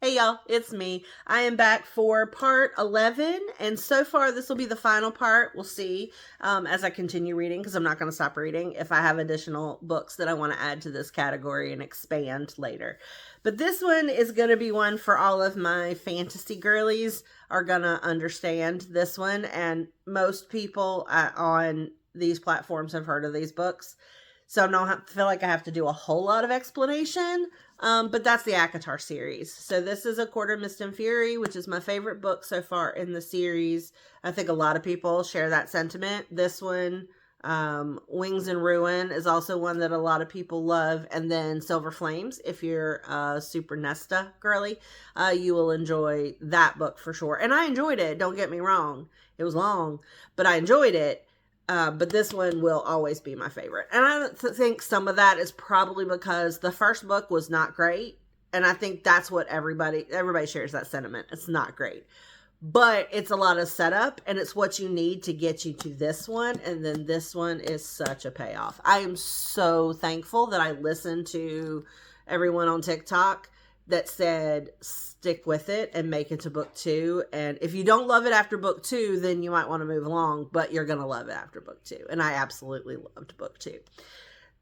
Hey y'all, it's me. I am back for part 11, and so far this will be the final part. We'll see as I continue reading, because I'm not going to stop reading if I have additional books that I want to add to this category and expand later. But this one is going to be one for all of my fantasy girlies are going to understand this one, and most people on these platforms have heard of these books. So I don't feel like I have to do a whole lot of explanation. But that's the ACOTAR series. So this is A Quarter Mist and Fury, which is my favorite book so far in the series. I think a lot of people share that sentiment. This one, Wings and Ruin, is also one that a lot of people love. And then Silver Flames, if you're a super Nesta girly, you will enjoy that book for sure. And I enjoyed it, don't get me wrong. It was long, but I enjoyed it. But this one will always be my favorite. And I think some of that is probably because the first book was not great. And I think that's what everybody shares that sentiment. It's not great. But it's a lot of setup, and it's what you need to get you to this one. And then this one is such a payoff. I am so thankful that I listened to everyone on TikTok that said stick with it and make it to book 2. And if you don't love it after book 2, then you might want to move along, but you're going to love it after book 2. And I absolutely loved book 2.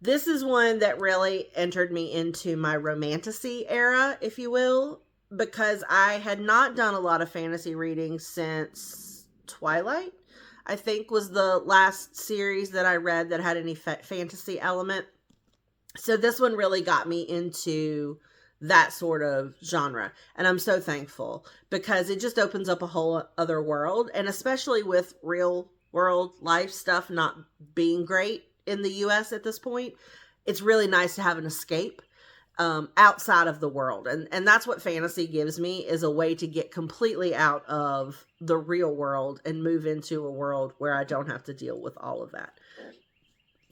This is one that really entered me into my romantasy era, if you will, because I had not done a lot of fantasy reading since Twilight, I think was the last series that I read that had any fantasy element. So this one really got me into that sort of genre. And I'm so thankful because it just opens up a whole other world. And especially with real world life stuff not being great in the US at this point, it's really nice to have an escape outside of the world. And that's what fantasy gives me, is a way to get completely out of the real world and move into a world where I don't have to deal with all of that.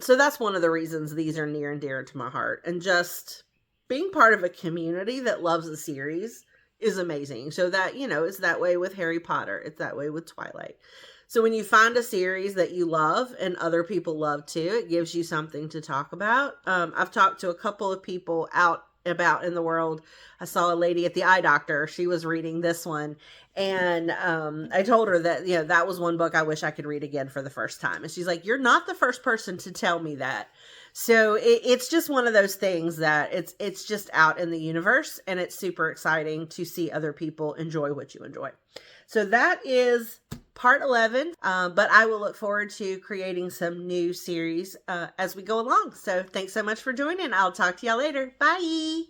So that's one of the reasons these are near and dear to my heart. And just being part of a community that loves a series is amazing. So that, it's that way with Harry Potter. It's that way with Twilight. So when you find a series that you love and other people love too, it gives you something to talk about. I've talked to a couple of people out about in the world. I saw a lady at the eye doctor. She was reading this one. And I told her that, that was one book I wish I could read again for the first time. And she's like, you're not the first person to tell me that. So it's just one of those things that it's just out in the universe, and it's super exciting to see other people enjoy what you enjoy. So that is part 11, but I will look forward to creating some new series as we go along. So thanks so much for joining. I'll talk to y'all later. Bye.